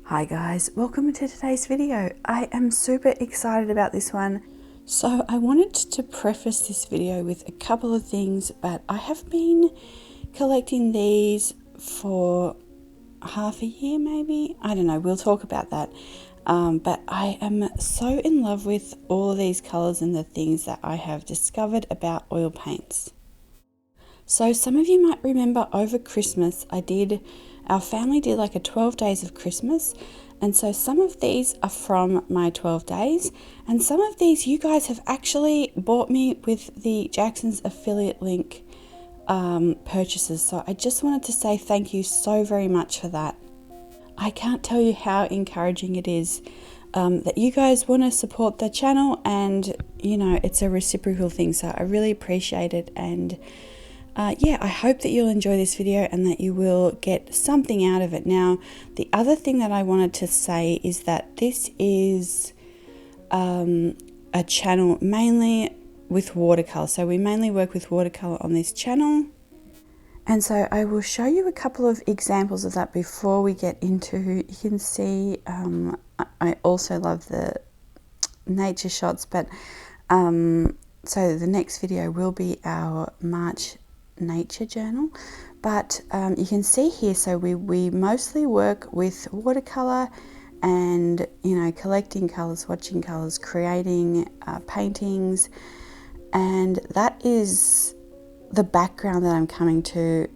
Hi guys, welcome to today's video. I am super excited about this one. So I wanted to preface this video with a couple of things, but I have been collecting these for half a year maybe. I don't know, we'll talk about that. But I am so in love with all of these colors and the things that I have discovered about oil paints. So some of you might remember over Christmas our family did like a 12 days of Christmas, and so some of these are from my 12 days, and some of these you guys have actually bought me with the Jackson's affiliate link purchases. So I just wanted to say thank you so very much for that. I can't tell you how encouraging it is that you guys want to support the channel, and you know, it's a reciprocal thing, so I really appreciate it. And yeah, I hope that you'll enjoy this video and that you will get something out of it. Now, the other thing that I wanted to say is that this is a channel mainly with watercolor. So we mainly work with watercolor on this channel. And so I will show you a couple of examples of that before we get into, you can see, I also love the nature shots, but so the next video will be our March nature journal, but you can see here, so we mostly work with watercolor and, you know, collecting colors, swatching colors, creating paintings, and that is the background that I'm coming to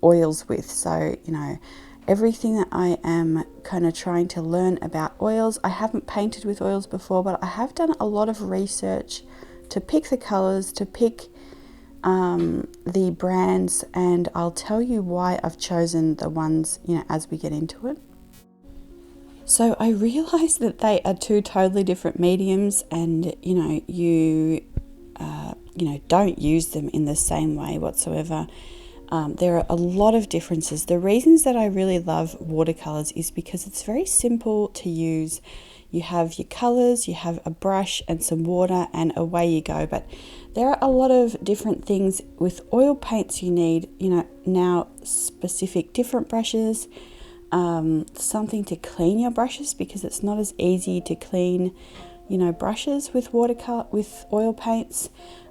oils with. So, you know, everything that I am kind of trying to learn about oils. I haven't painted with oils before, but I have done a lot of research to pick the colors, to pick the brands, and I'll tell you why I've chosen the ones, you know, as we get into it. So I realized that they are two totally different mediums, and you know, you know, don't use them in the same way whatsoever. There are a lot of differences. The reasons that I really love watercolors is because it's very simple to use. You have your colors, you have a brush and some water, and away you go. But there are a lot of different things with oil paints. You need, you know, now specific different brushes, something to clean your brushes, because it's not as easy to clean, you know, brushes with watercolor, with oil paints.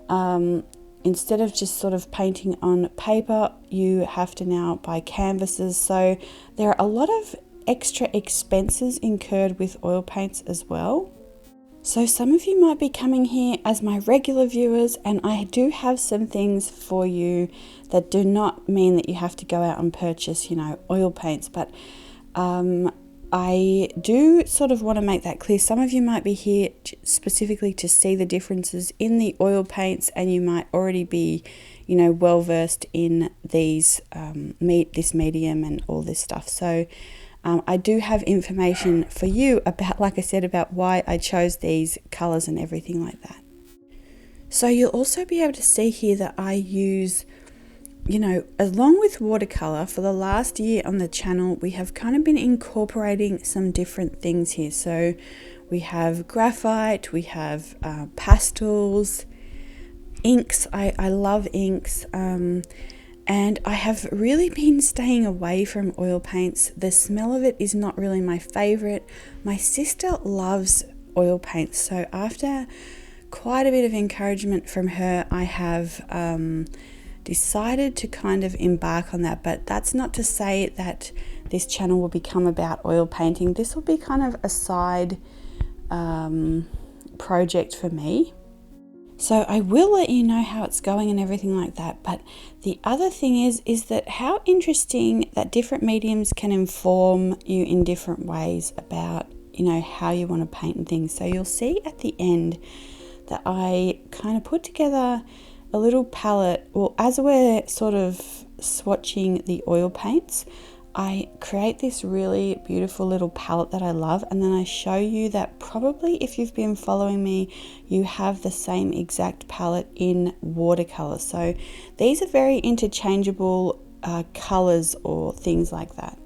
Instead of just sort of painting on paper, you have to now buy canvases. So there are a lot of extra expenses incurred with oil paints as well. So some of you might be coming here as my regular viewers, and I do have some things for you that do not mean that you have to go out and purchase, you know, oil paints, but I do sort of want to make that clear. Some of you might be here specifically to see the differences in the oil paints, and you might already be, you know, well versed in these this medium and all this stuff. So I do have information for you about, like I said, about why I chose these colors and everything like that. So you'll also be able to see here that I use, you know, along with watercolor, for the last year on the channel, we have kind of been incorporating some different things here. So we have graphite, we have pastels, inks. I love inks. And I have really been staying away from oil paints. The smell of it is not really my favorite. My sister loves oil paints, so after quite a bit of encouragement from her, I have decided to kind of embark on that. But that's not to say that this channel will become about oil painting. This will be kind of a side project for me. So I will let you know how it's going and everything like that. But the other thing is that how interesting that different mediums can inform you in different ways about, you know, how you want to paint and things. So you'll see at the end that I kind of put together a little palette. Well, as we're sort of swatching the oil paints, I create this really beautiful little palette that I love, and then I show you that probably if you've been following me, you have the same exact palette in watercolor. So these are very interchangeable colors or things like that.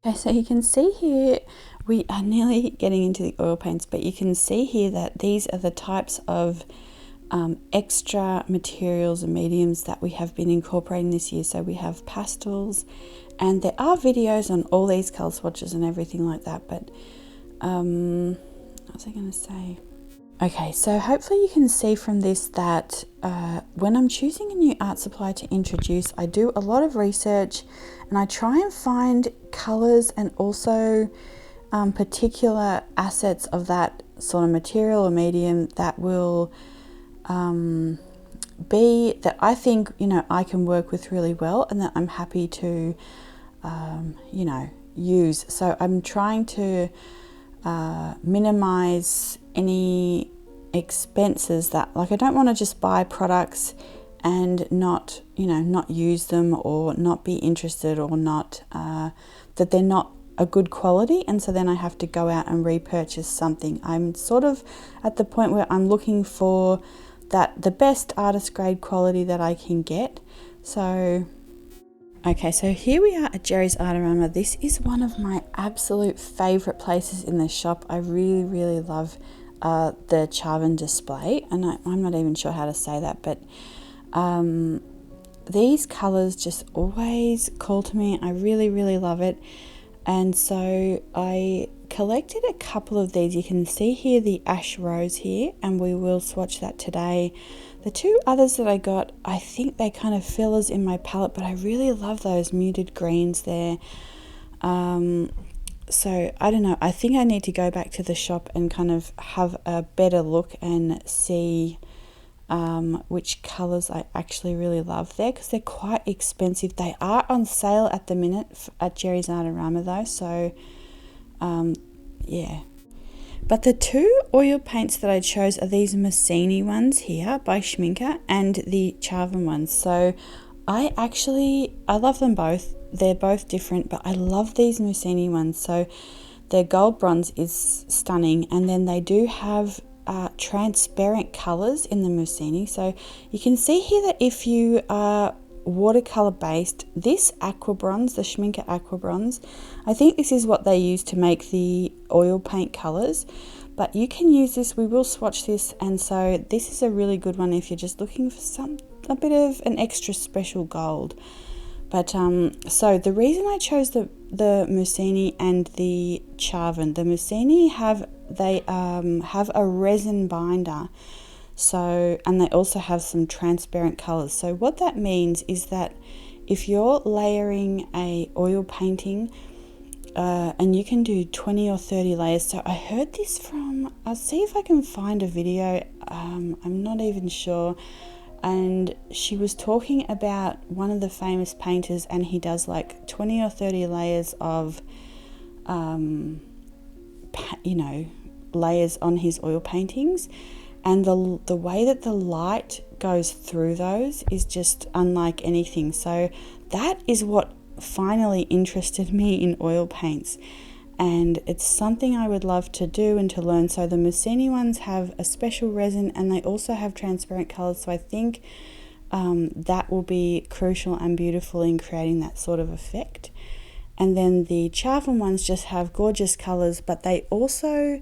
Okay, so you can see here, we are nearly getting into the oil paints, but you can see here that these are the types of extra materials and mediums that we have been incorporating this year. So we have pastels, and there are videos on all these color swatches and everything like that, but what was I going to say? Okay, so hopefully you can see from this that when I'm choosing a new art supply to introduce, I do a lot of research and I try and find colors and also particular assets of that sort of material or medium that will be that I think, you know, I can work with really well and that I'm happy to, you know, use. So I'm trying to minimize any expenses that, like, I don't want to just buy products and not, you know, not use them or not be interested or not that they're not a good quality, and so then I have to go out and repurchase something. I'm sort of at the point where I'm looking for that the best artist grade quality that I can get. So okay, so here we are at Jerry's Artarama. This is one of my absolute favorite places in the shop. I really love the Charvin display, and I'm not even sure how to say that, but these colors just always call to me. I really love it. And so I collected a couple of these. You can see here the ash rose here, and we will swatch that today. The two others that I got, I think they kind of fillers in my palette, but I really love those muted greens there. So I don't know, I think I need to go back to the shop and kind of have a better look and see which colors I actually really love there, because they're quite expensive. They are on sale at the minute at Jerry's Artarama though, so yeah. But the two oil paints that I chose are these Mussini ones here by Schmincke and the Charvin ones. So I love them both. They're both different, but I love these Mussini ones. So their gold bronze is stunning, and then they do have transparent colors in the Mussini. So you can see here that if you are watercolor based, this Aquabronze, the Schmincke Aquabronze, I think this is what they use to make the oil paint colors, but you can use this. We will swatch this, and so this is a really good one if you're just looking for a bit of an extra special gold. But so the reason I chose the Mussini and the Charvin, the Mussini have a resin binder, so, and they also have some transparent colors. So what that means is that if you're layering a oil painting, and you can do 20 or 30 layers. So I heard this from, I'll see if I can find a video, I'm not even sure. And she was talking about one of the famous painters, and he does like 20 or 30 layers of, you know, layers on his oil paintings. And the way that the light goes through those is just unlike anything. So that is what finally interested me in oil paints. And it's something I would love to do and to learn. So the Mussini ones have a special resin, and they also have transparent colors. So I think that will be crucial and beautiful in creating that sort of effect. And then the Charvin ones just have gorgeous colors, but they also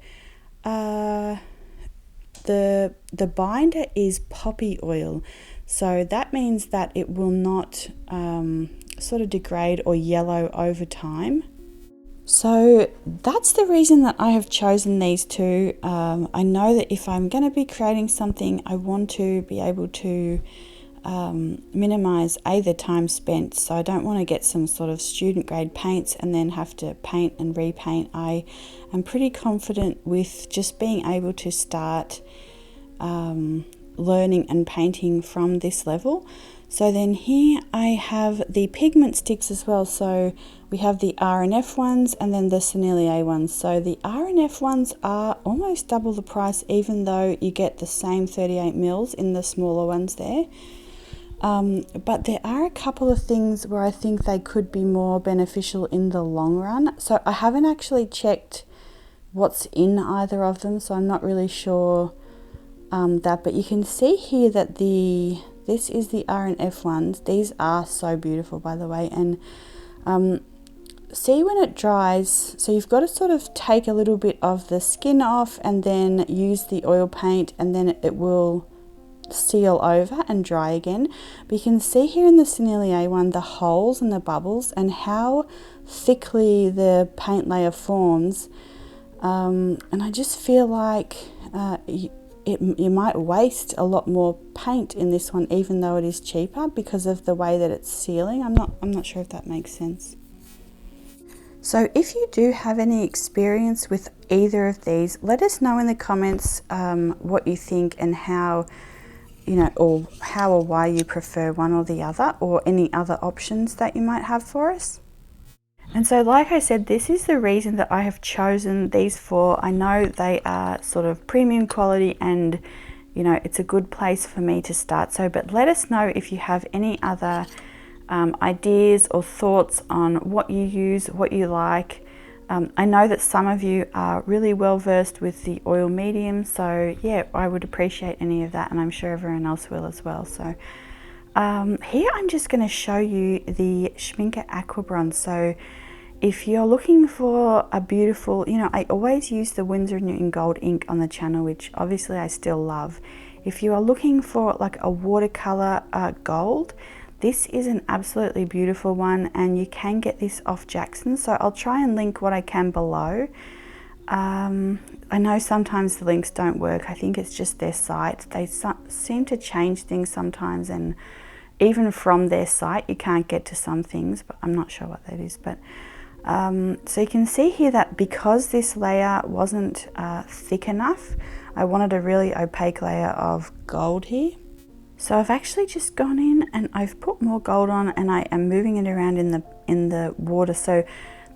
the binder is poppy oil, so that means that it will not sort of degrade or yellow over time. So that's the reason that I have chosen these two. I know that if I'm going to be creating something, I want to be able to minimize the time spent. So I don't want to get some sort of student grade paints and then have to paint and repaint. I am pretty confident with just being able to start learning and painting from this level. So then here I have the pigment sticks as well. So we have the R&F ones and then the Sennelier ones. So the R&F ones are almost double the price, even though you get the same 38 mils in the smaller ones there. But there are a couple of things where I think they could be more beneficial in the long run. So I haven't actually checked what's in either of them, so I'm not really sure that, but you can see here that this is the R&F ones. These are so beautiful, by the way, and see when it dries, so you've got to sort of take a little bit of the skin off and then use the oil paint, and then it will seal over and dry again. But you can see here in the Sennelier one the holes and the bubbles and how thickly the paint layer forms, and I just feel like you might waste a lot more paint in this one, even though it is cheaper, because of the way that it's sealing. I'm not sure if that makes sense. So if you do have any experience with either of these, let us know in the comments what you think and how, you know, or how or why you prefer one or the other, or any other options that you might have for us. And so, like I said, this is the reason that I have chosen these four. I know they are sort of premium quality and, you know, it's a good place for me to start. So, but let us know if you have any other ideas or thoughts on what you use, what you like. I know that some of you are really well versed with the oil medium, so yeah, I would appreciate any of that, and I'm sure everyone else will as well. So here I'm just going to show you the Schmincke Aquabronze. So if you're looking for a beautiful, you know, I always use the Winsor & Newton Gold ink on the channel, which obviously I still love. If you are looking for like a watercolor gold, this is an absolutely beautiful one, and you can get this off Jackson. So I'll try and link what I can below. I know sometimes the links don't work. I think it's just their site. They seem to change things sometimes, and even from their site you can't get to some things, but I'm not sure what that is. But so you can see here that because this layer wasn't thick enough, I wanted a really opaque layer of gold here. So I've actually just gone in and I've put more gold on, and I am moving it around in the water. So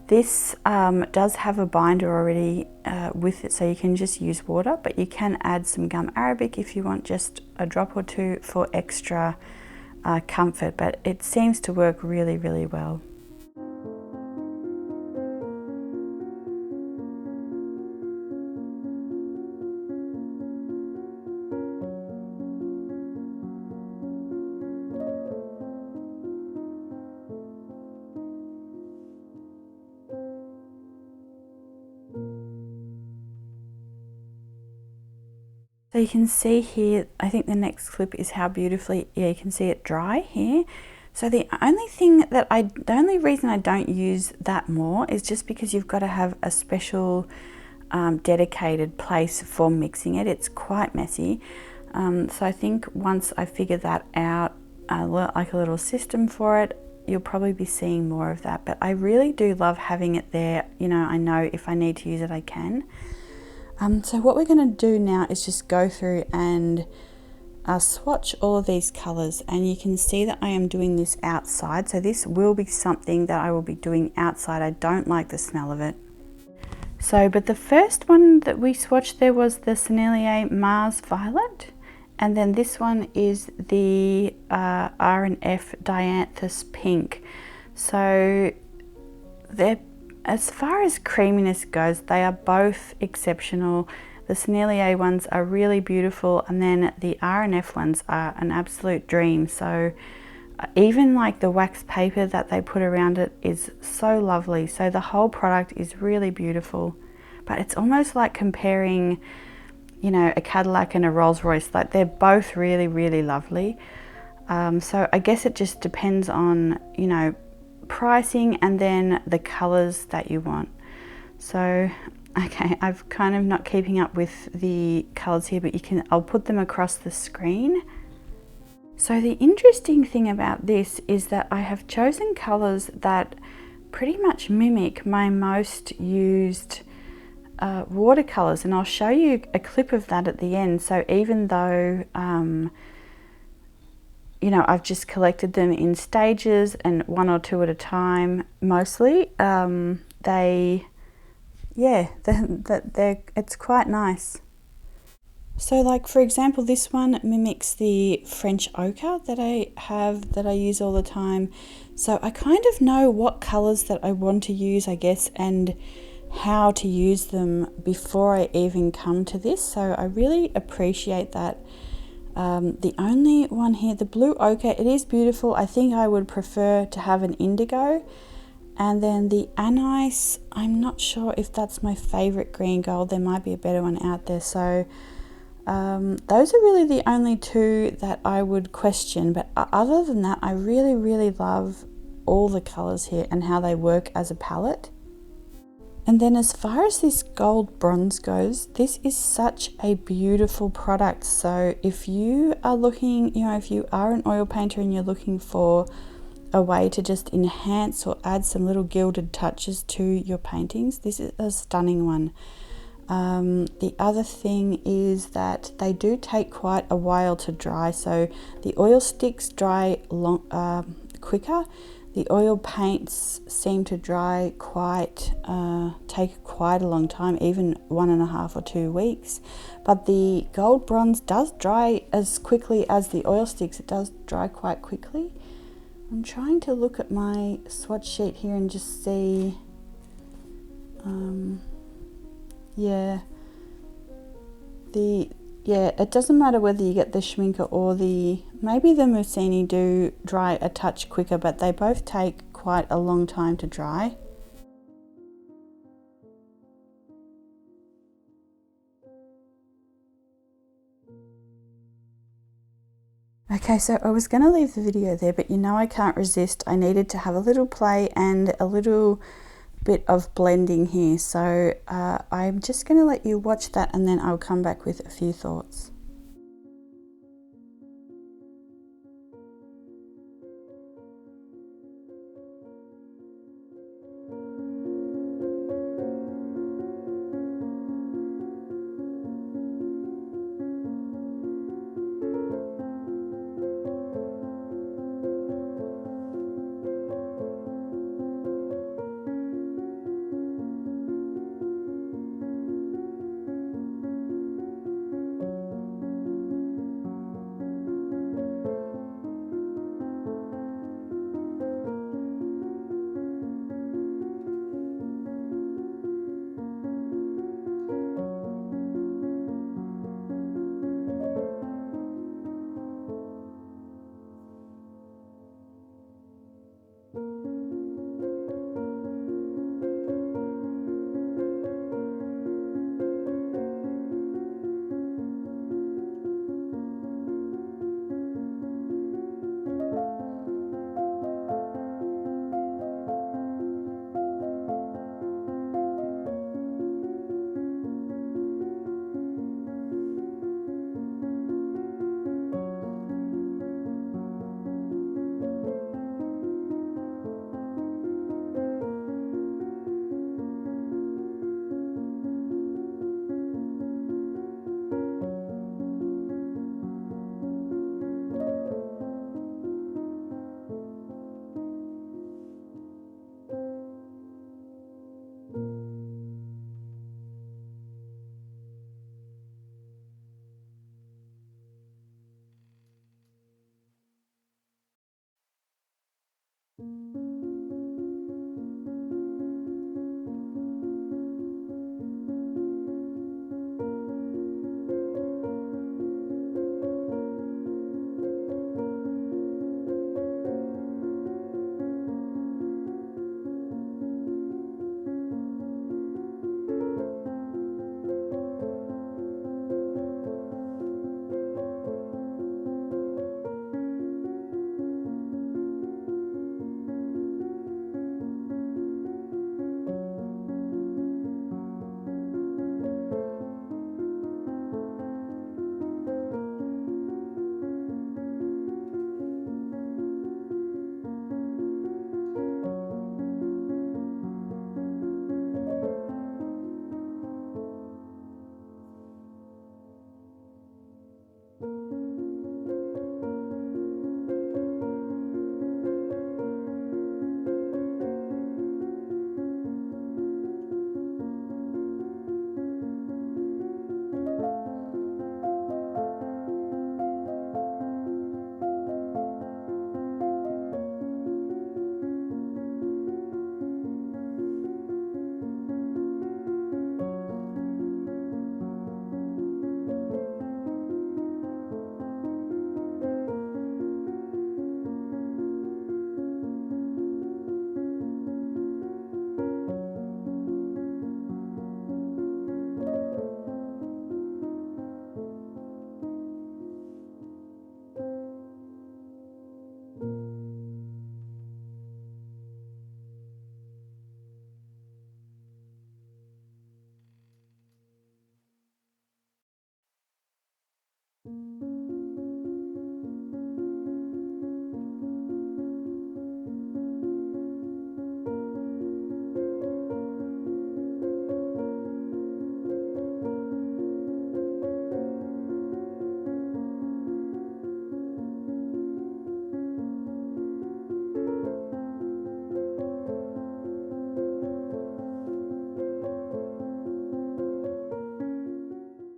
this does have a binder already with it, so you can just use water, but you can add some gum arabic if you want just a drop or two for extra comfort, but it seems to work really, really well. So you can see here, I think the next clip is how beautifully, yeah, you can see it dry here. So the only reason I don't use that more is just because you've got to have a special dedicated place for mixing it. It's quite messy. So I think once I figure that out, like a little system for it, you'll probably be seeing more of that. But I really do love having it there. You know, I know if I need to use it, I can. So what we're going to do now is just go through and swatch all of these colors, and you can see that I am doing this outside. So this will be something that I will be doing outside. I don't like the smell of it. So, but the first one that we swatched there was the Sennelier Mars Violet, and then this one is the R&F Dianthus Pink. So they're, as far as creaminess goes, they are both exceptional. The Sennelier ones are really beautiful, and then the R&F ones are an absolute dream. So even like the wax paper that they put around it is so lovely. So the whole product is really beautiful, but it's almost like comparing, you know, a Cadillac and a Rolls Royce. Like, they're both really, really lovely. So I guess it just depends on, you know, pricing and then the colors that you want. So okay, I've kind of not keeping up with the colors here, but I'll put them across the screen. So the interesting thing about this is that I have chosen colours that pretty much mimic my most used watercolours, and I'll show you a clip of that at the end. So even though you know, I've just collected them in stages and one or two at a time mostly, it's quite nice. So like for example, this one mimics the French ochre that I have, that I use all the time. So I kind of know what colours that I want to use, I guess, and how to use them before I even come to this. So I really appreciate that. The only one here, the blue ochre, it is beautiful. I think I would prefer to have an indigo. And then the anise, I'm not sure if that's my favourite green gold. There might be a better one out there. So those are really the only two that I would question. But other than that, I really, really love all the colours here and how they work as a palette. And then as far as this gold bronze goes, this is such a beautiful product. So if you are looking, you know, if you are an oil painter and you're looking for a way to just enhance or add some little gilded touches to your paintings, this is a stunning one. The other thing is that they do take quite a while to dry. So the oil sticks dry quicker. The oil paints seem to dry take quite a long time, even 1.5 or 2 weeks. But the gold bronze does dry as quickly as the oil sticks. It does dry quite quickly. I'm trying to look at my swatch sheet here and just see. It doesn't matter whether you get the Schmincke or maybe the Mussini do dry a touch quicker, but they both take quite a long time to dry. Okay, so I was going to leave the video there, but you know I can't resist. I needed to have a little play and a little bit of blending here. So I'm just going to let you watch that and then I'll come back with a few thoughts.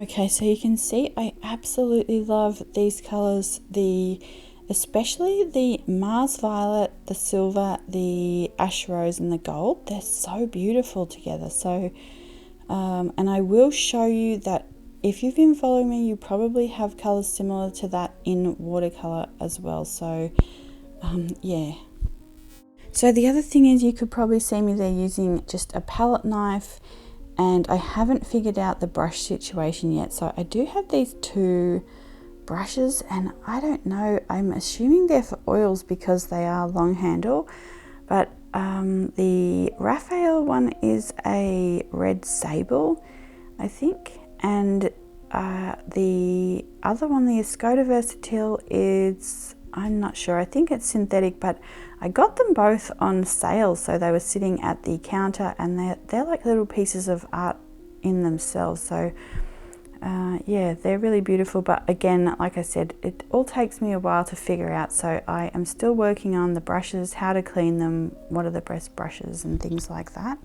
Okay, so you can see I absolutely love these colours, especially the Mars Violet, the Silver, the Ash Rose and the Gold. They're so beautiful together. So, and I will show you that if you've been following me, you probably have colours similar to that in watercolour as well. So, yeah. So the other thing is you could probably see me there using just a palette knife, and I haven't figured out the brush situation yet. So I do have these two brushes, and I don't know, I'm assuming they're for oils because they are long handle, but the Raphael one is a red sable, I think, and the other one, the Escoda Versatile, is, I'm not sure, I think it's synthetic, but I got them both on sale, so they were sitting at the counter, and they're like little pieces of art in themselves. So yeah, they're really beautiful, but again, like I said, it all takes me a while to figure out, so I am still working on the brushes, how to clean them, what are the best brushes and things like that.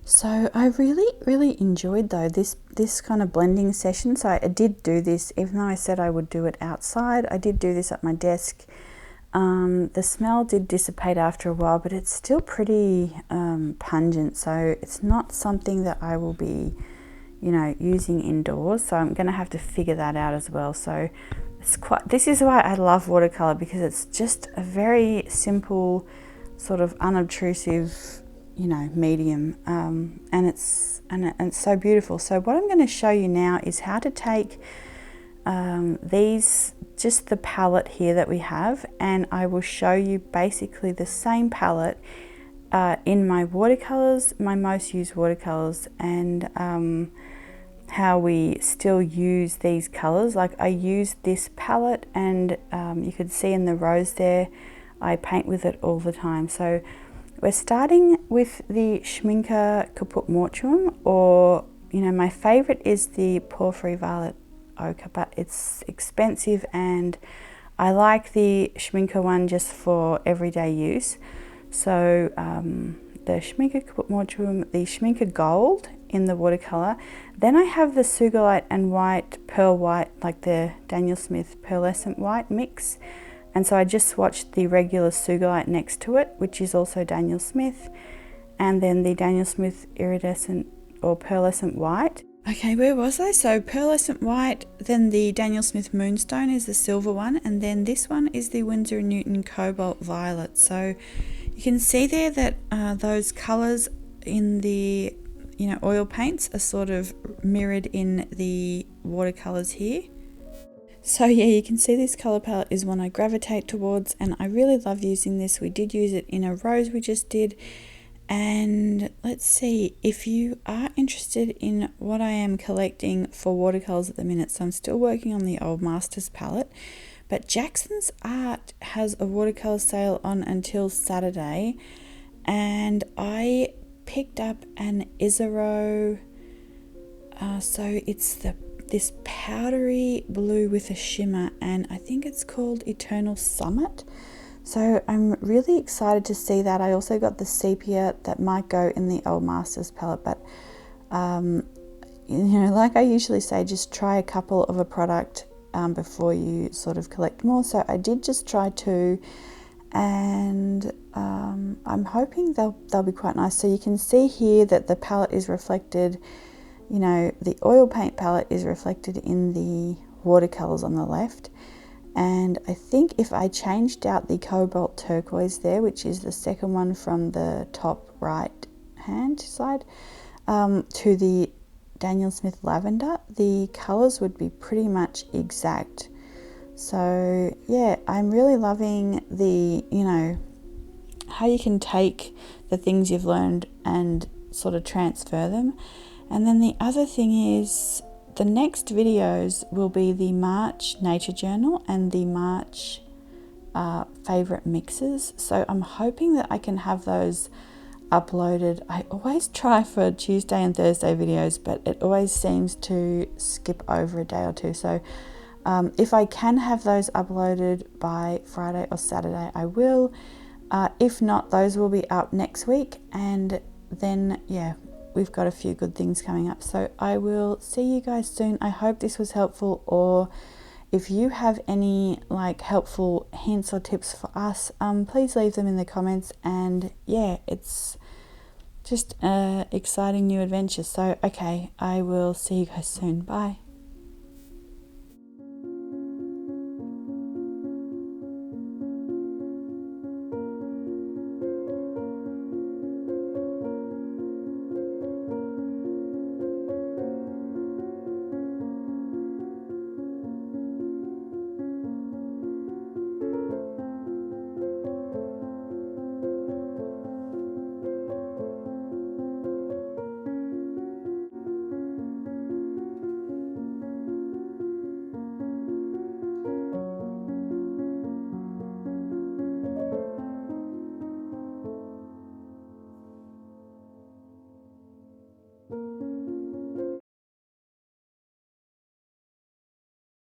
So I really enjoyed though this kind of blending session. So I did do this, even though I said I would do it outside, I did do this at my desk. The smell did dissipate after a while, but it's still pretty pungent, so it's not something that I will be, you know, using indoors. So I'm going to have to figure that out as well. So this is why I love watercolor, because it's just a very simple, sort of unobtrusive, you know, medium, and it's so beautiful. So what I'm going to show you now is how to take just the palette here that we have, and I will show you basically the same palette in my watercolors, my most used watercolors, and how we still use these colors. Like I use this palette, and you could see in the rose there, I paint with it all the time. So we're starting with the Schmincke Mussini, or, you know, my favorite is the Porphyry Violet Ochre, but it's expensive, and I like the Schmincke one just for everyday use. So the Schmincke Mussini, the Schmincke Gold in the watercolor. Then I have the Sugilite and white, pearl white, like the Daniel Smith pearlescent white mix. And so I just swatched the regular Sugilite next to it, which is also Daniel Smith, and then the Daniel Smith iridescent or pearlescent white. Okay, where was I? So pearlescent white, then the Daniel Smith Moonstone is the silver one, and then this one is the Winsor & Newton Cobalt Violet. So you can see there that those colors in the, you know, oil paints are sort of mirrored in the watercolors here. So yeah, you can see this color palette is one I gravitate towards, and I really love using this. We did use it in a rose we just did. And let's see, if you are interested in what I am collecting for watercolors at the minute, so I'm still working on the Old Masters palette, but Jackson's Art has a watercolor sale on until Saturday, and I picked up an Isaro, so it's the this powdery blue with a shimmer, and I think it's called Eternal Summit. So I'm really excited to see that. I also got the sepia that might go in the Old Masters palette, but you know, like I usually say, just try a couple of a product before you sort of collect more. So I did just try 2, and I'm hoping they'll be quite nice. So you can see here that the palette is reflected, you know, the oil paint palette is reflected in the watercolors on the left. And I think if I changed out the cobalt turquoise there, which is the second one from the top right hand side, to the Daniel Smith lavender, the colors would be pretty much exact. So yeah, I'm really loving the, you know, how you can take the things you've learned and sort of transfer them. And then the other thing is, the next videos will be the March Nature Journal and the March favorite mixes. So I'm hoping that I can have those uploaded. I always try for Tuesday and Thursday videos, but it always seems to skip over a day or two. So if I can have those uploaded by Friday or Saturday, I will. If not, those will be up next week, and then yeah, we've got a few good things coming up. So I will see you guys soon. I hope this was helpful, or if you have any like helpful hints or tips for us, please leave them in the comments. And yeah, it's just an exciting new adventure. So okay, I will see you guys soon. Bye.